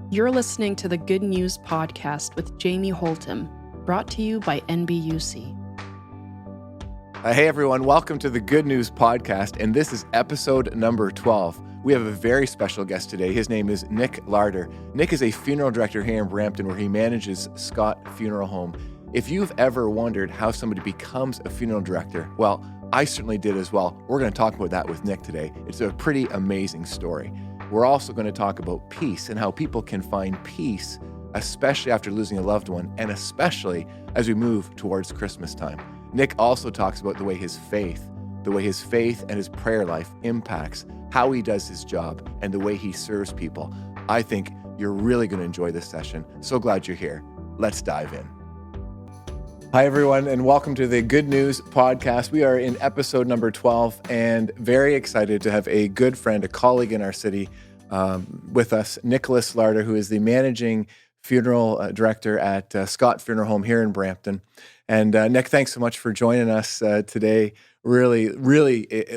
You're listening to the Good News Podcast with Jamie Holtum, brought to you by NBUC. Hey everyone, welcome to the Good News Podcast, and this is episode number 12. We have a very special guest today. His name is Nick Larter. Nick is a funeral director here in Brampton where he manages Scott Funeral Home. If you've ever wondered how somebody becomes a funeral director, well, I certainly did as well. We're going to talk about that with Nick today. It's a pretty amazing story. We're also going to talk about peace and how people can find peace, especially after losing a loved one, and especially as we move towards Christmas time. Nick also talks about the way his faith and his prayer life impacts how he does his job and the way he serves people. I think you're really going to enjoy this session. So glad you're here. Let's dive in. Hi, everyone, and welcome to the Good News Podcast. We are in episode number 12 and very excited to have a good friend, a colleague in our city with us, Nicholas Larter, who is the managing funeral director at Scott Funeral Home here in Brampton. And Nick, thanks so much for joining us today. Really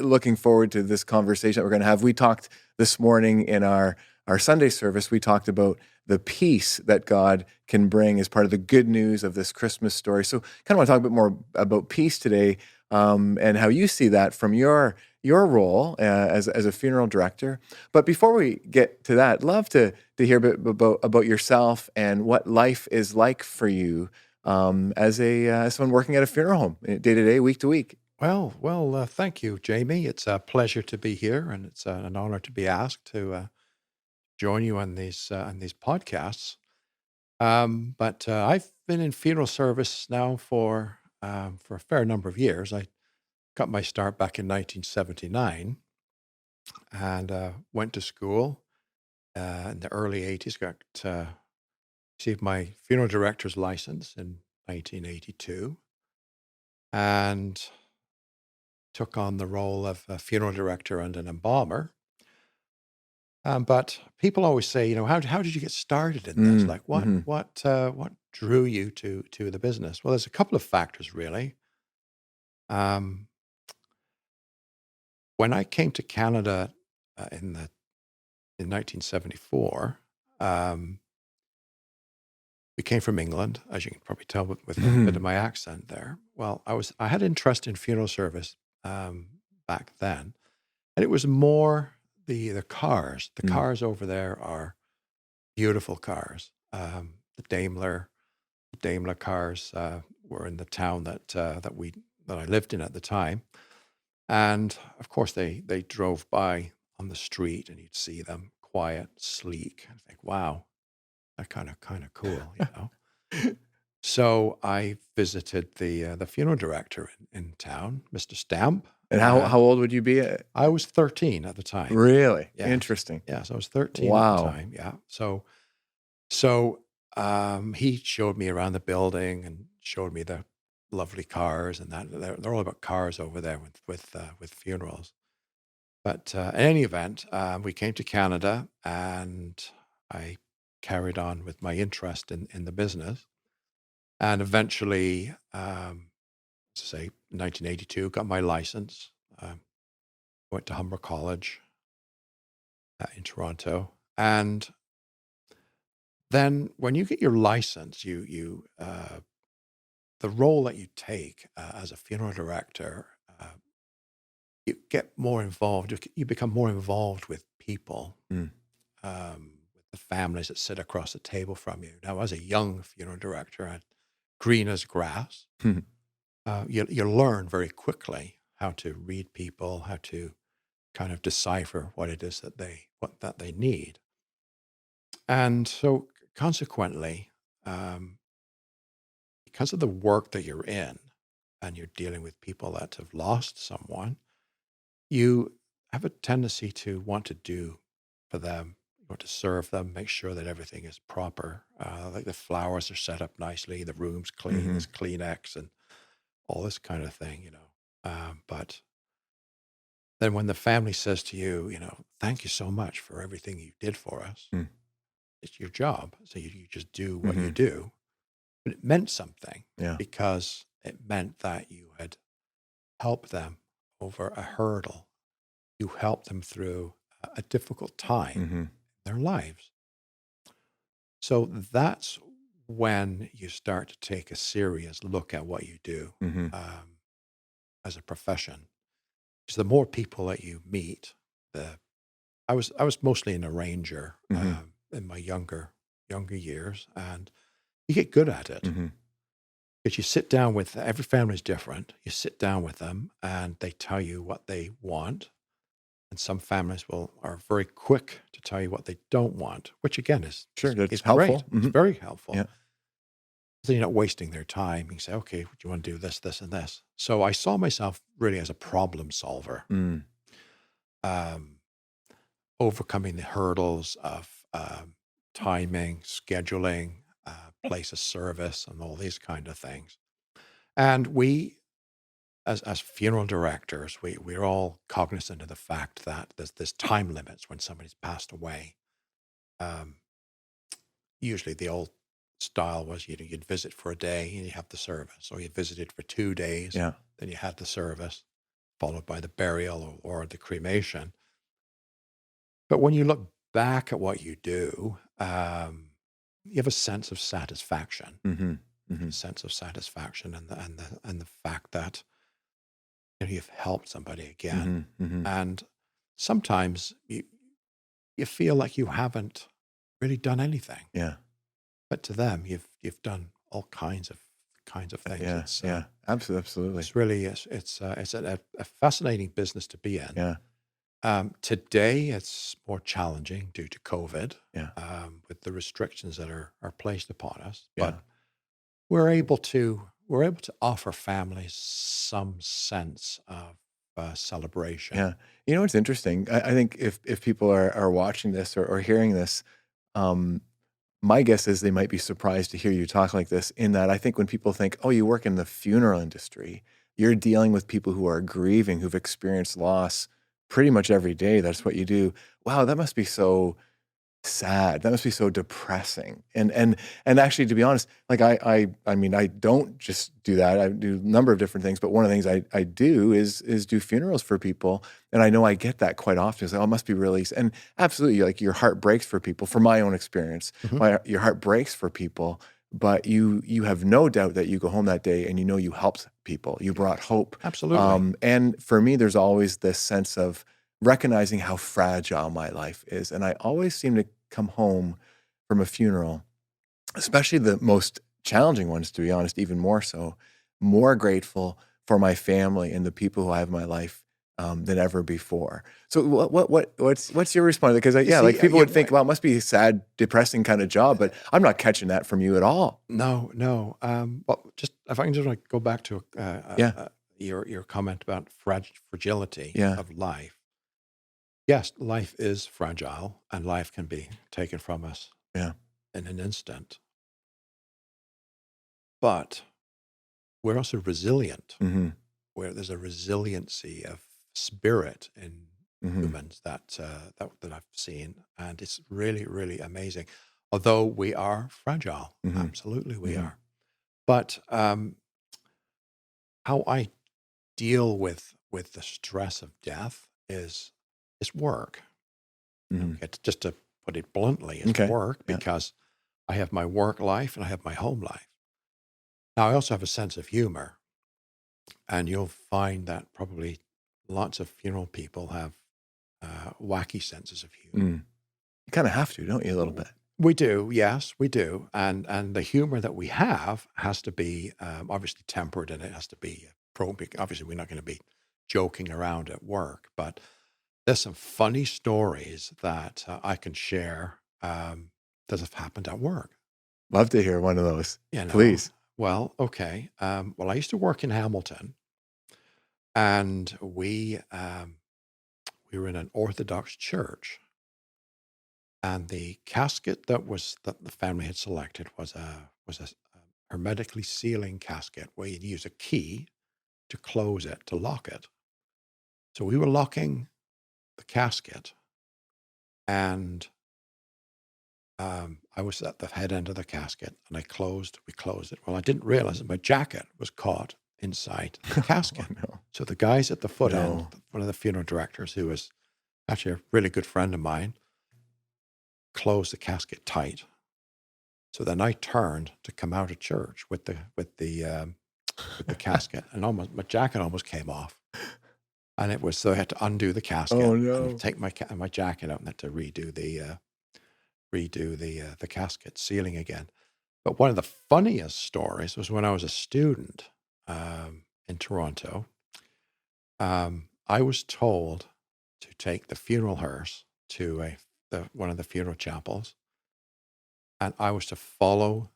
looking forward to this conversation that we're going to have. We talked this morning in our Sunday service, we talked about the peace that God can bring as part of the good news of this Christmas story. So kind of want to talk a bit more about peace today and how you see that from your role as a funeral director. But before we get to that, I'd love to hear a bit about yourself and what life is like for you as someone working at a funeral home, day to day, week to week. Well, thank you, Jamie. It's a pleasure to be here, and it's an honor to be asked to join you on these podcasts. But I've been in funeral service now for a fair number of years. I got my start back in 1979, and went to school in the early 80s. Received my funeral director's license in 1982, and took on the role of a funeral director and an embalmer. But people always say, how did you get started in this? Like, what drew you to the business? Well, there's a couple of factors, really. When I came to Canada in 1974, we came from England, as you can probably tell with a bit of my accent there. Well, I had interest in funeral service back then, and it was more the cars. The cars over there are beautiful cars. The Daimler cars were in the town that I lived in at the time, and of course they drove by on the street, and you'd see them quiet, sleek. I think, wow, they're kind of cool, So I visited the funeral director in town, Mr. Stamp. And how old would you be? I was 13 at the time. Really? Yes. Interesting. Yes, I was 13 Wow. at the time. Yeah. So he showed me around the building and showed me the lovely cars, and that they're all about cars over there with funerals. But in any event, we came to Canada, and I carried on with my interest in the business, and eventually, say 1982, got my license. Went to Humber College in Toronto, and then when you get your license, you the role that you take as a funeral director, you get more involved. You become more involved with people, with the families that sit across the table from you. Now, as a young funeral director, I had green as grass. You learn very quickly how to read people, how to kind of decipher what it is that they need. And so consequently, because of the work that you're in and you're dealing with people that have lost someone, you have a tendency to want to do for them, you want to serve them, make sure that everything is proper. Like the flowers are set up nicely, the room's clean, there's Kleenex and all this kind of thing, but then when the family says to you, thank you so much for everything you did for us, it's your job. So you just do what you do. But it meant something because it meant that you had helped them over a hurdle. You helped them through a difficult time in their lives. So that's when you start to take a serious look at what you do Mm-hmm. um, as a profession. Because the more people that you meet, the I was mostly an arranger Mm-hmm. in my younger years, and you get good at it. Mm-hmm. Because you sit down with every family is different. You sit down with them, and they tell you what they want. And some families are very quick to tell you what they don't want, which again Sure, that's is great. helpful. It's Mm-hmm. very helpful. Yeah. So you're not wasting their time. You can say, okay, do you want to do this, this, and this? So I saw myself really as a problem solver, Mm. um, overcoming the hurdles of timing, scheduling, place of service, and all these kind of things. And we, as funeral directors, we're all cognizant of the fact that there's time limits when somebody's passed away. Um, Usually the old style was you'd visit for a day and you have the service, or you visited for 2 days, Yeah. then you had the service, followed by the burial or the cremation. But when you look back at what you do, you have a sense of satisfaction, Mm-hmm. Mm-hmm. a sense of satisfaction, and the fact that you've helped somebody again. Mm-hmm. Mm-hmm. And sometimes you feel like you haven't really done anything, Yeah. but to them, you've done all kinds of things. Yeah. Yeah. Absolutely. It's really it's a fascinating business to be in. Yeah. Today, it's more challenging due to COVID, Yeah. with the restrictions that are placed upon us. Yeah. But we're able to offer families some sense of celebration. Yeah. You know what's interesting? I think if people are watching this or hearing this, um, my guess is they might be surprised to hear you talk like this, in that I think when people think, oh, you work in the funeral industry, you're dealing with people who are grieving, who've experienced loss pretty much every day. That's what you do. Wow, that must be so sad. That must be so depressing. And actually, to be honest, like I mean, I don't just do that. I do a number of different things, but one of the things I do is do funerals for people. And I know I get that quite often. It's like, oh, it must be really, and absolutely, like your heart breaks for people. From my own experience, Mhm. your heart breaks for people, but you have no doubt that you go home that day and you know you helped people. You brought hope. Absolutely. And for me, there's always this sense of recognizing how fragile my life is. And I always seem to come home from a funeral, especially the most challenging ones, to be honest, even more so, more grateful for my family and the people who I have in my life than ever before. So what's your response? Because You like see, people would think, well, it must be a sad, depressing kind of job, but I'm not catching that from you at all. no. Well, just if I can just like go back to Yeah. your comment about fragility Yeah. of life. Yes, life is fragile, and life can be taken from us Yeah. in an instant. But we're also resilient, Mm-hmm. where there's a resiliency of spirit in Mm-hmm. humans that I've seen, and it's really, really amazing. Although we are fragile, Mm-hmm. absolutely we Mm-hmm. are. But how I deal with the stress of death is work. Mm-hmm. Okay, just to put it bluntly, is Okay. work, Yeah. because I have my work life and I have my home life. Now, I also have a sense of humor, and you'll find that probably lots of funeral people have wacky senses of humor. Mm. You kind of have to, don't you, a little bit? We do, yes, we do, and the humor that we have has to be obviously tempered, and it has to be obviously, we're not going to be joking around at work, but there's some funny stories that I can share that have happened at work. Love to hear one of those. You know, Please. well, okay. Well, I used to work in Hamilton, and we were in an Orthodox church, and the casket that the family had selected was a hermetically sealing casket where you'd use a key to close it, to lock it. So we were locking the casket, and I was at the head end of the casket, and we closed it. Well, I didn't realize that my jacket was caught inside the casket. Oh, no. So the guys at the foot No. end, one of the funeral directors, who was actually a really good friend of mine, closed the casket tight. So then I turned to come out of church with the casket, and almost my jacket almost came off. And it was so I had to undo the Oh casket and no. take my jacket out and had to redo the casket sealing again. But one of the funniest stories was when I was a student in Toronto. I was told to take the funeral hearse to one of the funeral chapels, and I was to follow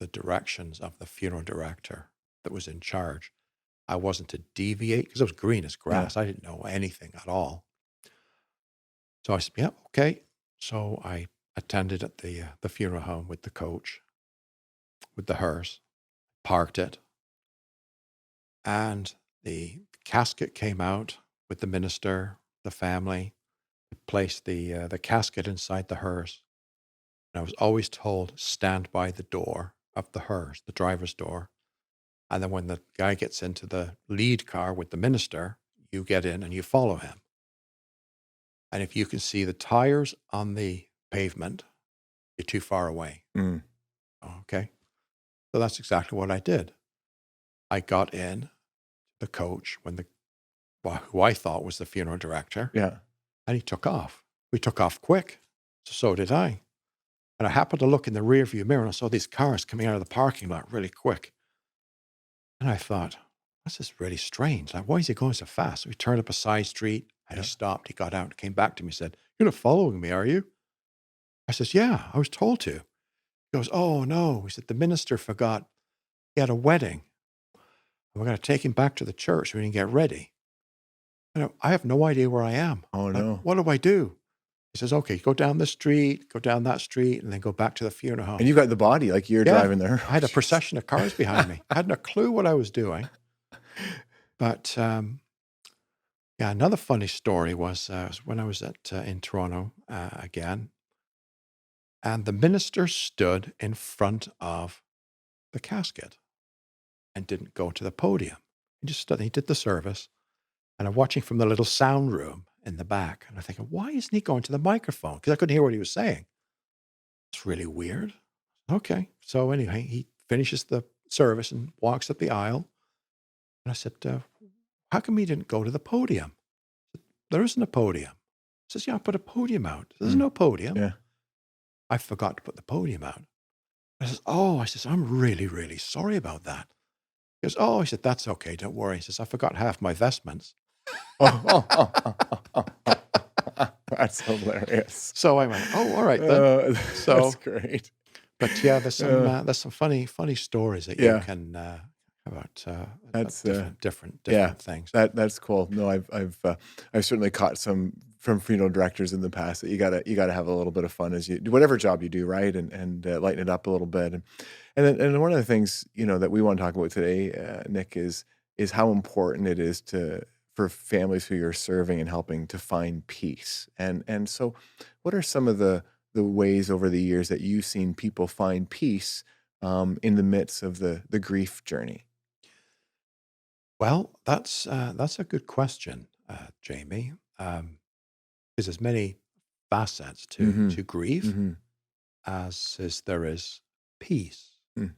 the directions of the funeral director that was in charge. I wasn't to deviate because it was green as Yeah. grass. I didn't know anything at all. So I said, "Yeah, okay." So I attended at the funeral home with the coach, with the hearse, parked it, and the casket came out with the minister, the family, placed the casket inside the hearse. And I was always told, stand by the door of the hearse, the driver's door. And then when the guy gets into the lead car with the minister, you get in and you follow him. And if you can see the tires on the pavement, you're too far away. Mm. Okay. So that's exactly what I did. I got in the coach when who I thought was the funeral director, Yeah. and he took off. We took off quick. So did I. And I happened to look in the rearview mirror and I saw these cars coming out of the parking lot really quick. And I thought, this is really strange. Like, why is he going so fast? So we turned up a side street and Yeah. he stopped. He got out, came back to me, and said, "You're not following me, are you?" I says, "Yeah, I was told to." He goes, "Oh, no." He said, "The minister forgot. He had a wedding. And we're going to take him back to the church so we can get ready." And I have no idea where I am. Oh Like, no. what do I do? He says, "Okay, go down this street, go down that street, and then go back to the funeral home." And you got the body, like you're Yeah, driving there. I had a procession of cars behind me. I hadn't a clue what I was doing. But yeah, another funny story was when I was in Toronto again, and the minister stood in front of the casket and didn't go to the podium. He just stood. He did the service, and I'm watching from the little sound room in the back, and I'm thinking, why isn't he going to the microphone? Because I couldn't hear what he was saying. It's really weird. Okay, so anyway, he finishes the service and walks up the aisle, and I said, "How come he didn't go to the podium?" "There isn't a podium." He says, "Yeah, I put a podium out." "There's no podium." Yeah. "I forgot to put the podium out." I says, "Oh," I says, "I'm really, really sorry about that." He goes, "Oh," he said, "That's okay. Don't worry." He says, "I forgot half my vestments." That's hilarious. So I went, "Oh, all right then." So, That's great. but yeah, there's some funny stories that you Yeah. can about That's different yeah, things. that's cool. No, I've certainly caught some from funeral directors in the past that you gotta have a little bit of fun as you do whatever job you do, right? And lighten it up a little bit. And one of the things that we want to talk about today, Nick, is how important it is for families who you're serving and helping to find peace. And so, what are some of the ways over the years that you've seen people find peace in the midst of the grief journey? Well, that's a good question, Jamie. Because there's many facets Mm-hmm. to grief Mm-hmm. as there is peace. Mm.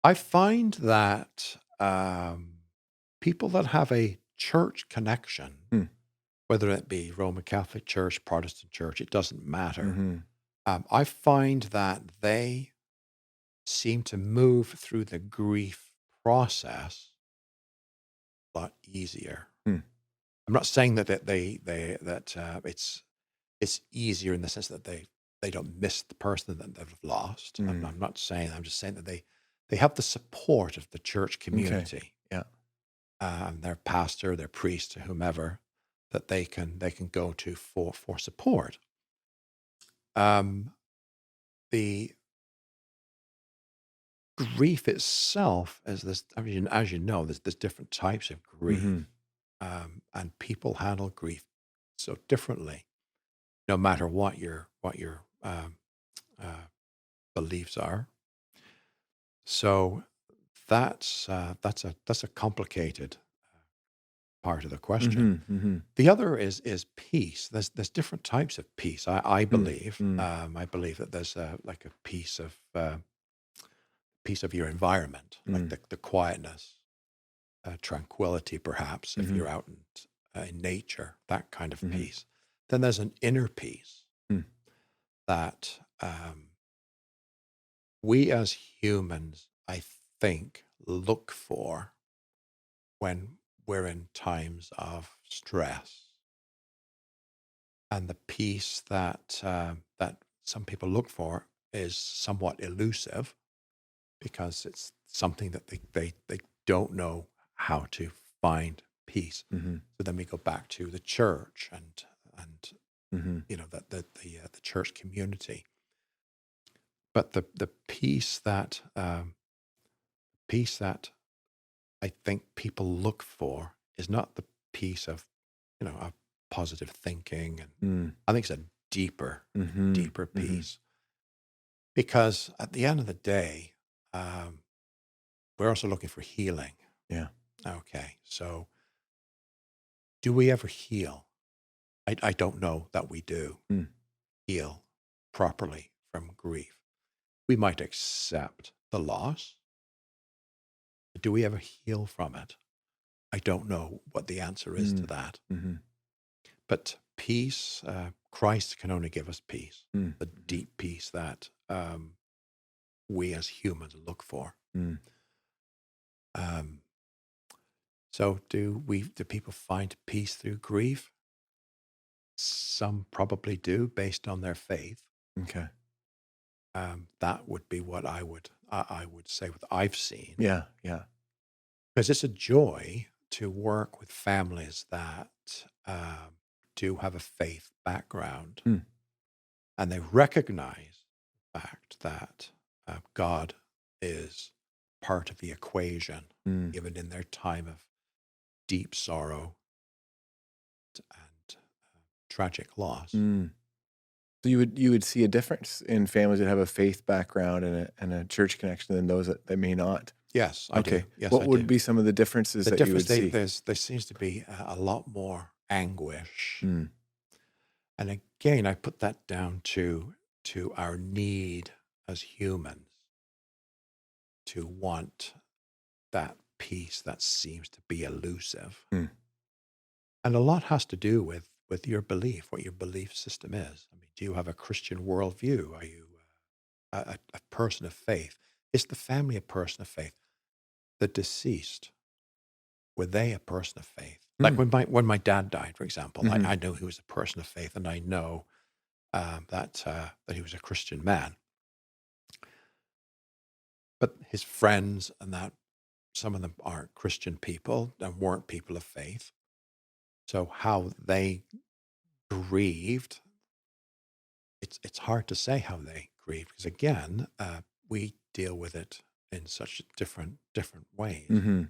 I find that people that have a church connection, Mm. whether it be Roman Catholic Church, Protestant Church, it doesn't matter. Mm-hmm. I find that they seem to move through the grief process a lot easier. Mm. I'm not saying that it's easier in the sense that they don't miss the person that they've lost. I'm not saying. I'm just saying that they have the support of the church community, Yeah. their pastor, their priest, whomever, that they can go to for support. The grief itself, as you know, there's different types of grief, Mm-hmm. and people handle grief so differently, no matter what your uh, beliefs are. So that's a complicated part of the question. The other is peace. There's different types of peace. I believe. I believe that there's like a piece of your environment, like the quietness, tranquility, perhaps, if you're out in nature, that kind of peace. Then there's an inner peace that we as humans, I think, look for when we're in times of stress. And the peace that some people look for is somewhat elusive because it's something that they don't know how to find peace. So then we go back to the church and the church community. But the peace that I think people look for is not the peace of a positive thinking, and I think it's a deeper peace. Because at the end of the day, we're also looking for healing. Yeah. Okay, so do we ever heal? I don't know that we do heal properly from grief. We might accept the loss, but do we ever heal from it? I don't know what the answer is to that. But peace, Christ can only give us peace, the deep peace that we as humans look for. So do people find peace through grief? Some probably do, based on their faith. Okay. That would be what I would say what I've seen. Yeah. Yeah. Because it's a joy to work with families that do have a faith background, and they recognize the fact that God is part of the equation, even in their time of deep sorrow and tragic loss. So you would see a difference in families that have a faith background and a church connection than those that may not. Yes, I do. Yes, What I would do. be some of the differences The that you would difference see? there seems to be a lot more anguish, and again, I put that down to our need as humans to want that peace that seems to be elusive. And a lot has to do with your belief, what your belief system is. I mean, do you have a Christian worldview? Are you a person of faith? Is the family a person of faith? The deceased, were they a person of faith? Like when my dad died, for example, I knew he was a person of faith, and I know that he was a Christian man. But his friends and that some of them aren't Christian people and weren't people of faith. So how they grieved, it's hard to say how they grieved because again, we deal with it in such different ways.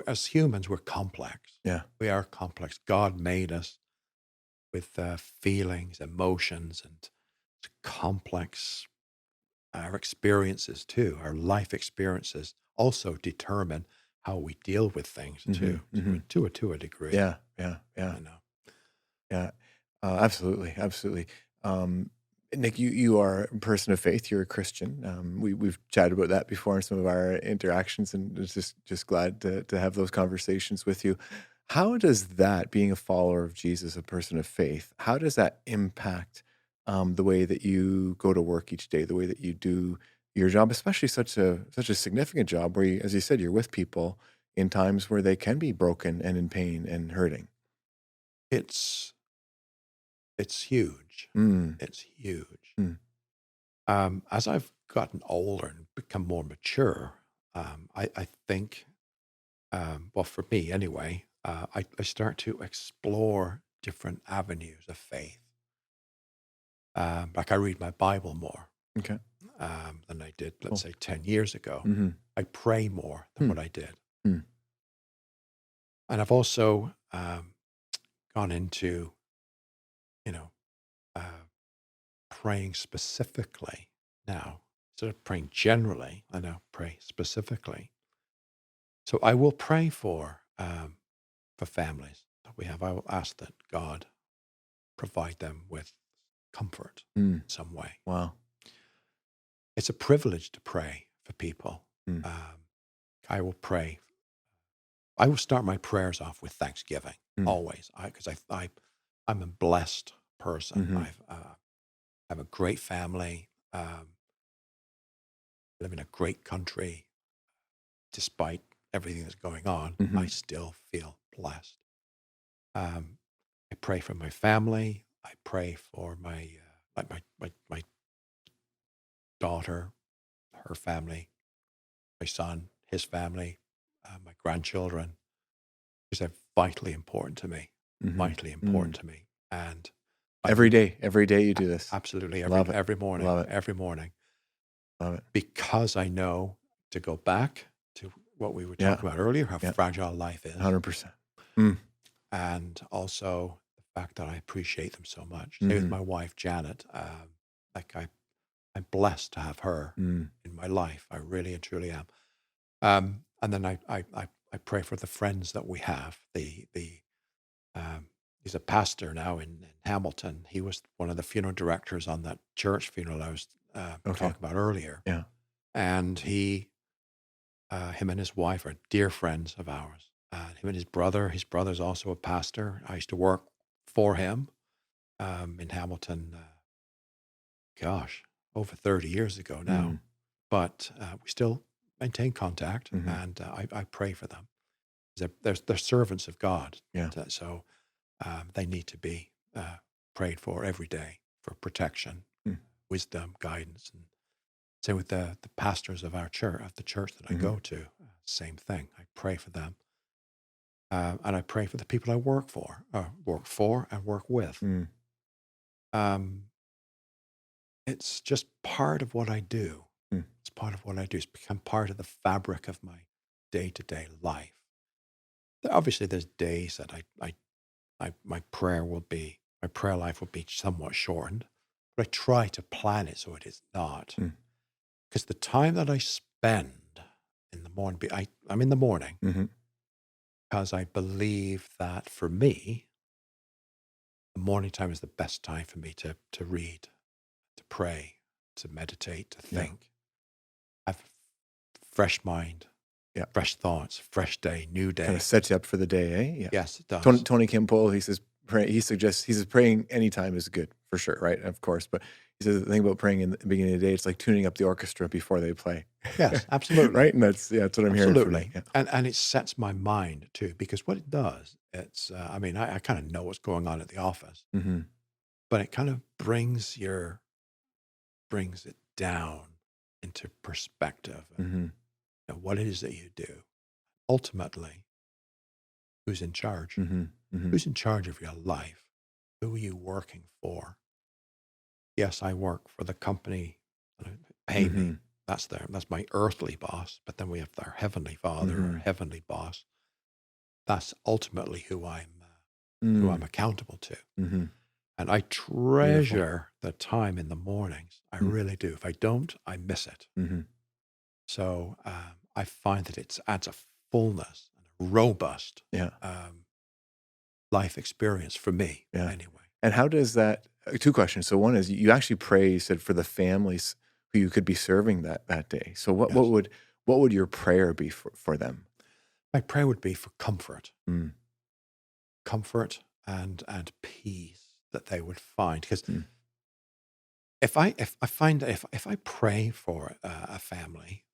As humans, we're complex. Yeah. We are complex. God made us with feelings, emotions, and complex. Our experiences too, our life experiences also determine how we deal with things too, to a degree. Yeah. You know. Yeah, absolutely, absolutely. Nick, you are a person of faith. You're a Christian. We've chatted about that before in some of our interactions, and it's just glad to have those conversations with you. How does that, being a follower of Jesus, a person of faith, how does that impact the way that you go to work each day, the way that you do your job, especially such a significant job where, as you said, you're with people in times where they can be broken and in pain and hurting? It's huge. It's huge. As I've gotten older and become more mature, I think, well, for me anyway, I start to explore different avenues of faith. Like I read my Bible more Okay. than I did, let's say, 10 years ago. I pray more than what I did. And I've also gone into, praying specifically now. Instead of praying generally, I now pray specifically. So I will pray for families that we have. I will ask that God provide them with comfort Mm. in some way. Wow. It's a privilege to pray for people. Mm. I will pray. I will start my prayers off with thanksgiving always, because I'm a blessed person. Mm-hmm. I have a great family. Live in a great country. Despite everything that's going on, I still feel blessed. I pray for my family. I pray for my my daughter, her family, my son, his family, my grandchildren, because they're vitally important to me. Vitally important to me. And Every day you do this. Absolutely, Love it. every morning, Love it. every morning, Love it. because I know, to go back to what we were talking about earlier, how fragile life is, 100%. and also the fact that I appreciate them so much. Same with my wife, Janet. I'm blessed to have her in my life. I really and truly am. And then I pray for the friends that we have. He's a pastor now in Hamilton. He was one of the funeral directors on that church funeral I was talking about earlier. Yeah. And him and his wife are dear friends of ours. Him and his brother's also a pastor. I used to work for him in Hamilton, over 30 years ago now. But we still maintain contact, and I pray for them. They're servants of God. Yeah. So they need to be prayed for every day for protection, wisdom, guidance. And same with the pastors of our church, of the church that I go to. Same thing. I pray for them. And I pray for the people I work for and work with. It's just part of what I do. It's part of what I do. It's become part of the fabric of my day-to-day life. Obviously, there's days that my prayer life will be somewhat shortened, but I try to plan it so it is not. Because the time that I spend in the morning, I'm in the morning, because I believe that for me, the morning time is the best time for me to read, to pray, to meditate, to think. I have a fresh mind, fresh thoughts, fresh day, new day. Kind of sets you up for the day, eh? Yeah. Yes, it does. Tony Campbell, he says, he says praying anytime is good, for sure, right? Of course. But he says the thing about praying in the beginning of the day, it's like tuning up the orchestra before they play. Yes, absolutely. Right? And that's what I'm hearing from you. Yeah. And it sets my mind too, because what it does, it's, I kind of know what's going on at the office, but it kind of brings it down into perspective. What it is that you do. Ultimately, who's in charge? Who's in charge of your life? Who are you working for? Yes, I work for the company that pay me. That's my earthly boss. But then we have our heavenly Father, our heavenly boss. That's ultimately who I'm accountable to. And I treasure the time in the mornings. I really do. If I don't, I miss it. So I find that it adds a fullness and a robust life experience for me anyway. And how does that, two questions. So one is, you actually pray, you said, for the families who you could be serving that day. So what would your prayer be for them? My prayer would be for comfort. Comfort and peace that they would find. Because if I pray for a family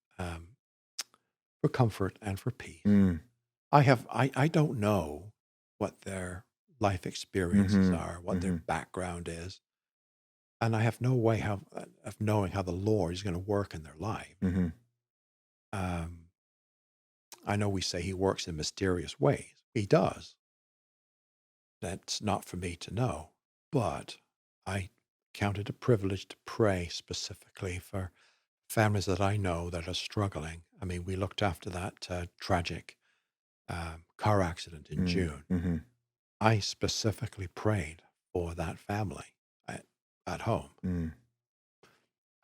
for comfort and for peace, I don't know what their life experiences are, what their background is, and I have no way of knowing how the Lord is going to work in their life. I know we say He works in mysterious ways. He does. That's not for me to know, but I count it a privilege to pray specifically for families that I know that are struggling. I mean, we looked after that tragic car accident in June. I specifically prayed for that family at home.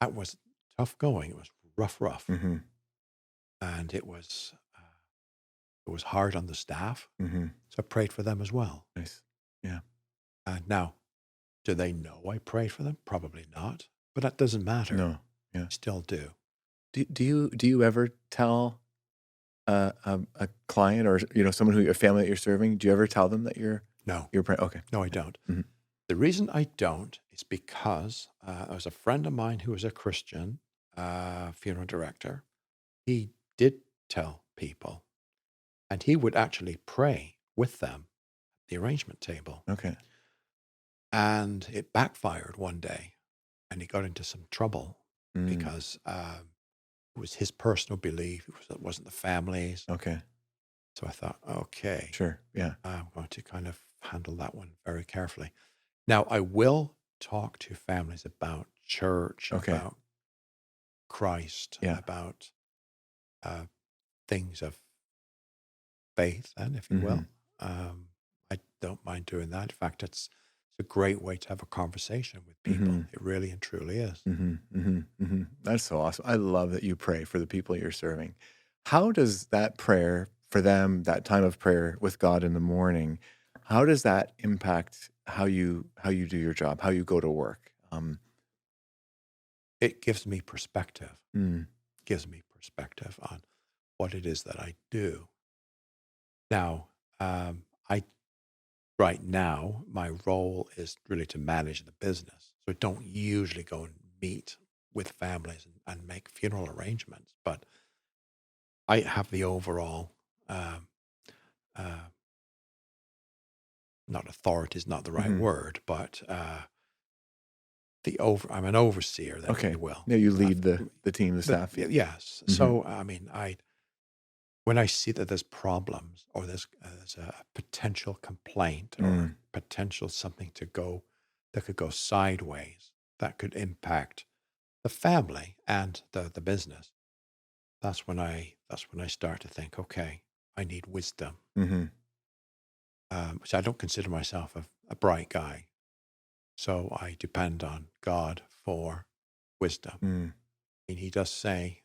That was tough going. It was rough. And it was It was hard on the staff. Mm-hmm. So I prayed for them as well. Nice. Yeah. And now, do they know I prayed for them? Probably not. But that doesn't matter. No. Yeah. I still do. Do you ever tell a client or someone a family that you're serving? Do you ever tell them that No. you're praying? Okay. No, I don't. Mhm. The reason I don't is because there was a friend of mine who was a Christian funeral director. He did tell people, and he would actually pray with them at the arrangement table. Okay. And it backfired one day, and he got into some trouble Mm. because it was his personal belief. It wasn't the family's. Okay. So I thought, okay, Sure. Yeah. I'm going to kind of handle that one very carefully. Now, I will talk to families about church, Okay. about Christ, Yeah. about things of faith, and if you will. I don't mind doing that. In fact, it's a great way to have a conversation with people. Mhm. It really and truly is. That's so awesome. I love that you pray for the people you're serving. How does that prayer for them, that time of prayer with God in the morning, how does that impact how you do your job, how you go to work? It gives me perspective. Mm, Gives me perspective on what it is that I do. Now, I right now my role is really to manage the business, so I don't usually go and meet with families and make funeral arrangements. But I have the overall, um, uh, not authority is not the right mhm. word, but I'm an overseer, then, if Okay. you will. Yeah, you Of- lead the team, the staff. yes. Mhm. So I mean, when I see that there's problems or there's a potential complaint or Mm. potential something that could go sideways, that could impact the family and the business, that's when I start to think, okay, I need wisdom. Mhm. So I don't consider myself a bright guy, so I depend on God for wisdom. Mm. And He does say,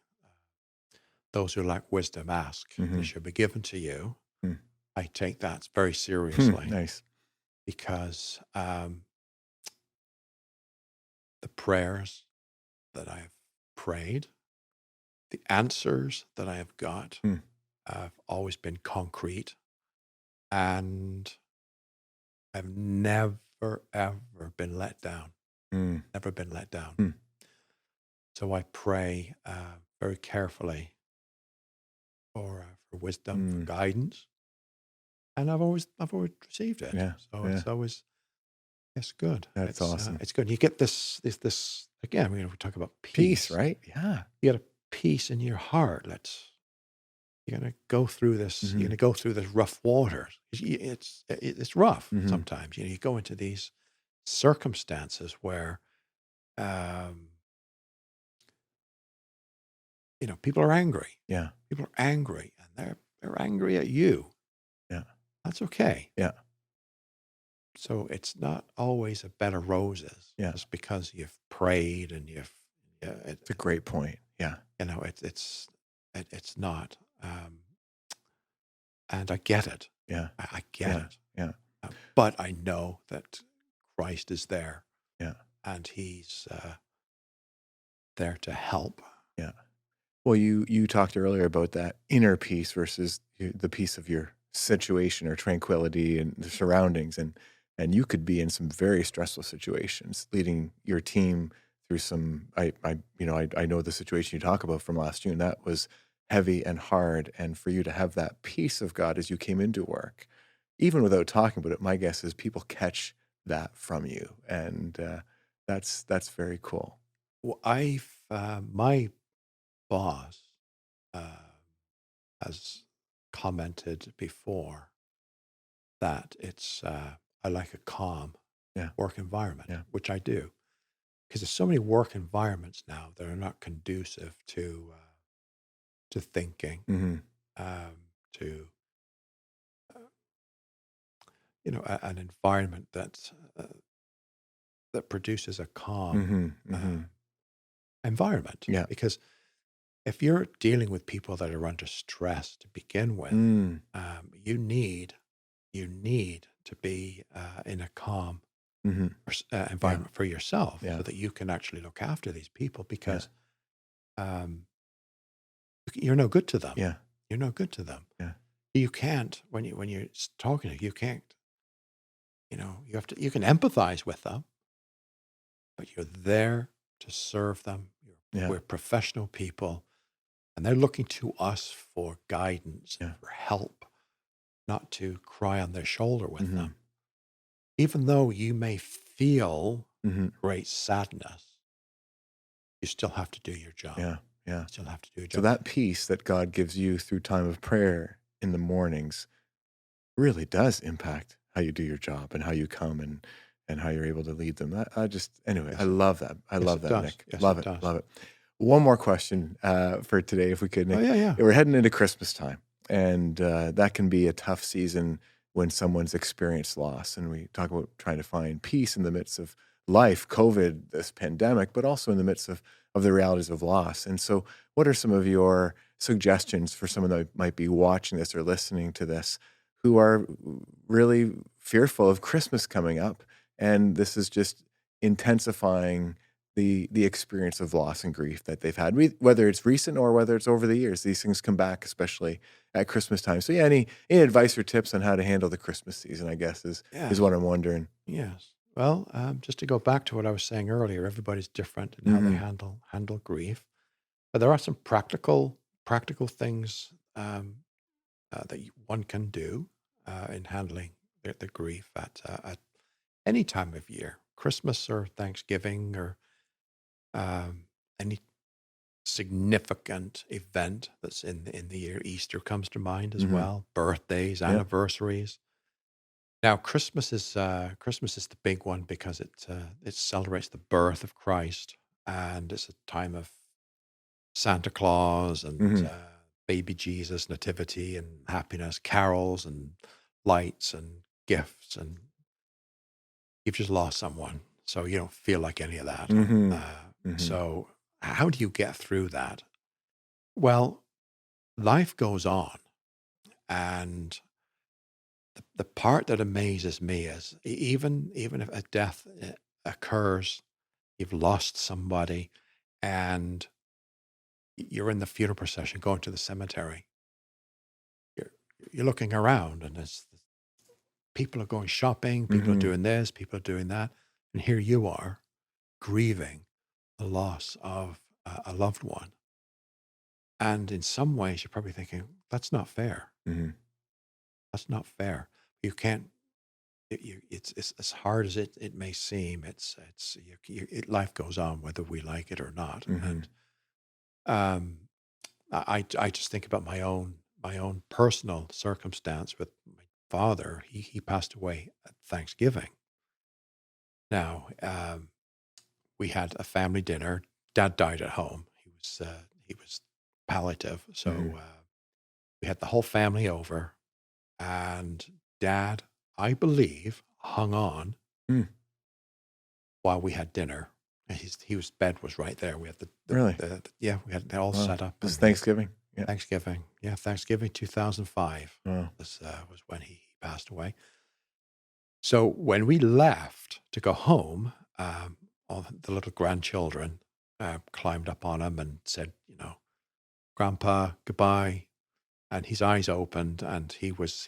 "Those who lack wisdom ask, and it Mhm. shall be given to you." Mm. I take that very seriously Nice. because the prayers that I've prayed, the answers that I have got, Mm. have always been concrete, and I've never ever been let down. Mm. Never been let down. Mm. So I pray very carefully for wisdom, for Mm. guidance, and I've always received it. Yeah. So Yeah. it's good. That's awesome. It's good. You get this again. We talk about Peace, peace. right? Yeah. You get a peace in your heart. You're gonna go through this. Mhm. You're gonna go through this rough waters. It's rough Mhm. sometimes. You go into these circumstances where um, people are angry. Yeah. People are angry, and they're angry at you. Yeah. That's okay. Yeah. So it's not always a bed of roses Yeah. just because you've prayed and It's a great point. Yeah. it's not. And I get it. Yeah. I get Yeah. it. Yeah. But I know that Christ is there Yeah. and He's there to help. Yeah. Well, you talked earlier about that inner peace versus the peace of your situation or tranquility and the surroundings, and you could be in some very stressful situations, leading your team through some. I know the situation you talk about from last June. That was heavy and hard, and for you to have that peace of God as you came into work, even without talking about it, my guess is people catch that from you, and that's very cool. Well, my boss uh, has commented before that I like a calm Yeah. work environment, Yeah. which I do, because there's so many work environments now that are not conducive to thinking, Mm-hmm. to an environment uh, that produces a calm Mm-hmm. Mm-hmm. environment. Yeah. Because if you're dealing with people that are under stress to begin with, Mm, you need to be in a calm hmm. Yeah, environment for yourself yeah, so that you can actually look after these people yeah, because um, you're no good to them. yeah, You're no good to them. yeah, You can't when you're talking to them, you can't. You have to. You can empathize with them, but you're there to serve them. yeah, We're professional people, and they're looking to us for guidance and yeah. for help, not to cry on their shoulder with Hmm. them. Even though you may feel Hmm. great sadness, you still have to do your job. Yeah, yeah. You still have to do your So job. that peace that God gives you through time of prayer in the mornings really does impact how you do your job and how you come and how you're able to lead them. I just anyway, I Yes, love that. I yes, love it that, does. Nick. Yes, Love it it. does. Love it. One more question for today, if we could, Oh Nick. yeah, yeah. We're heading into Christmas time, and that can be a tough season when someone's experienced loss. And we talk about trying to find peace in the midst of life, COVID, this pandemic, but also in the midst of the realities of loss. And so, what are some of your suggestions for someone that might be watching this or listening to this who are really fearful of Christmas coming up? And this is just intensifying the experience of loss and grief that they've had, whether it's recent or whether it's over the years. These things come back, especially at Christmas time. So, yeah, any advice or tips on how to handle the Christmas season, I guess, is Yes, what I'm wondering. yes. Well, just to go back to what I was saying earlier, everybody's different in how they Hmm. handle grief. But there are some practical things that one can do in handling the grief at any time of year, Christmas or Thanksgiving or um, any significant event that's in the year. Easter comes to mind as Hmm. well. Birthdays, Yep. anniversaries. Now, Christmas is the big one because it celebrates the birth of Christ, and it's a time of Santa Claus and Hmm. baby Jesus, nativity and happiness, carols and lights and gifts, and you've just lost someone, so you don't feel like any of that. Hmm. Uh, Hmm. so, how do you get through that? Well, life goes on, and the part that amazes me is even if a death occurs, you've lost somebody, and you're in the funeral procession going to the cemetery. You're you're looking around, and it's people are going shopping, people are Hmm. doing this, people are doing that, and here you are grieving the loss of a loved one. And in some ways, you're probably thinking, that's not fair. Hmm. That's not fair. You can't. It's as hard as it may seem. Life goes on whether we like it or not. Hmm. And um, I just think about my own personal circumstance with my father. He passed away at Thanksgiving. Now we had a family dinner. Dad died at home. He was palliative, Hmm. so we had the whole family over, and Dad, I believe, hung on Mm. while we had dinner. And his bed was right there. We had Really? yeah, we had it all Wow. set up, This is and he Thanksgiving. Yeah. Thanksgiving, yeah, Thanksgiving 2005 Wow. was when he passed away. So when we left to go home, all the little grandchildren climbed up on him and said, "Grandpa, goodbye." And his eyes opened, and he was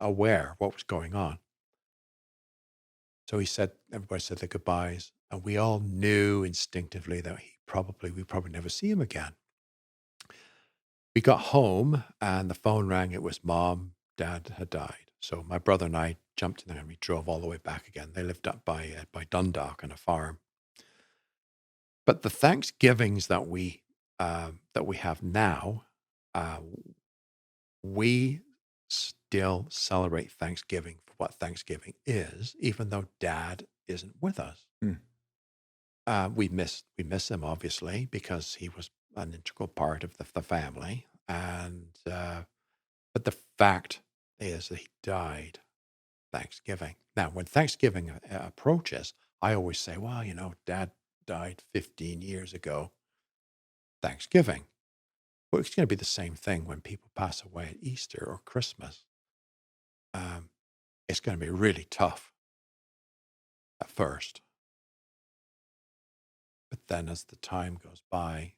aware what was going on. So everybody said their goodbyes, and we all knew instinctively that we probably never see him again. We got home, and the phone rang. It was Mom. Dad had died. So my brother and I jumped in there, and we drove all the way back again. They lived up by Dundalk on a farm. But the Thanksgivings that we have now, uh, we still celebrate Thanksgiving for what Thanksgiving is, even though Dad isn't with us. Mm. We miss him obviously because he was an integral part of the family, and but the fact is that he died Thanksgiving. Now, when Thanksgiving approaches, I always say, "Well, Dad died 15 years ago, Thanksgiving." Well, it's going to be the same thing when people pass away at Easter or Christmas. It's going to be really tough at first. But then as the time goes by,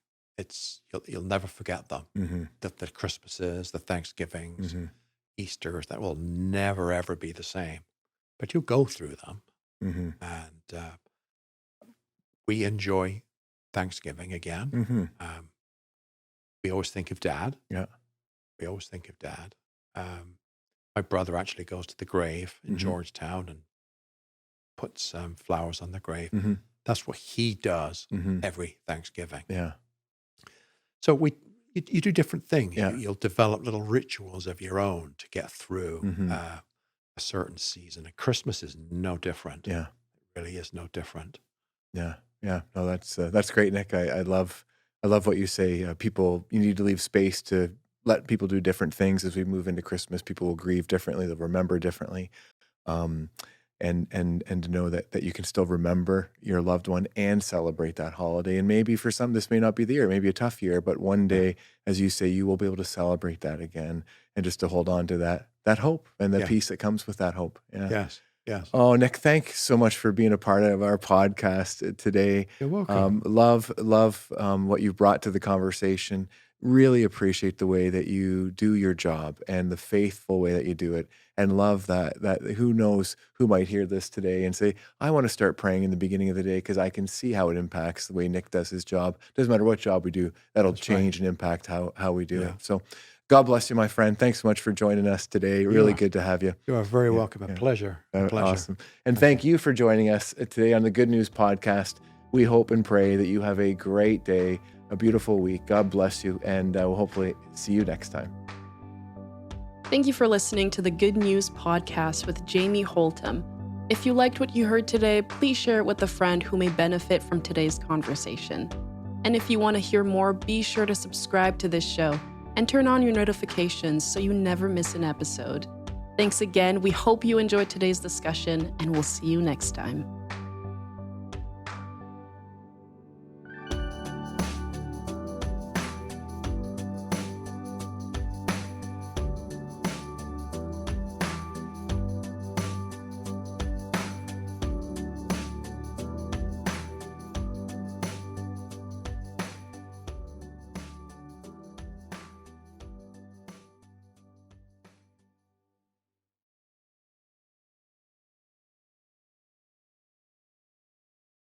you'll never forget them. Mm-hmm. The Christmases, the Thanksgivings, Mm-hmm. Easters, that will never, ever be the same. But you'll go through them. Mm-hmm. And we enjoy Thanksgiving again. Mm-hmm. We always think of Dad. Yeah. We always think of Dad. My brother actually goes to the grave in Mm-hmm. Georgetown and puts flowers on the grave. Mm-hmm. That's what he does Mm-hmm. every Thanksgiving. Yeah. So you do different things. Yeah. You'll develop little rituals of your own to get through Mm-hmm. a certain season. And Christmas is no different. Yeah. It really is no different. Yeah. Yeah. No, that's great, Nick. I love what you say. You need to leave space to let people do different things as we move into Christmas. People will grieve differently. They'll remember differently. And to know that you can still remember your loved one and celebrate that holiday. And maybe for some, this may not be the year, maybe a tough year, but one day, as you say, you will be able to celebrate that again, and just to hold on to that hope and the peace that comes with that hope. Yeah. Yes. Yes. Oh, Nick, thanks so much for being a part of our podcast today. You're welcome. Love what you've brought to the conversation. Really appreciate the way that you do your job and the faithful way that you do it, and love that who knows who might hear this today and say, I want to start praying in the beginning of the day because I can see how it impacts the way Nick does his job. Doesn't matter what job we do, that'll change and impact how we do it. So God bless you, my friend. Thanks so much for joining us today. Really good to have you. You are very welcome. A pleasure. A pleasure. Awesome. And thank you for joining us today on the Good News Podcast. We hope and pray that you have a great day, a beautiful week. God bless you, and we'll hopefully see you next time. Thank you for listening to the Good News Podcast with Jamie Holtum. If you liked what you heard today, please share it with a friend who may benefit from today's conversation. And if you want to hear more, be sure to subscribe to this show and turn on your notifications so you never miss an episode. Thanks again. We hope you enjoyed today's discussion, and we'll see you next time.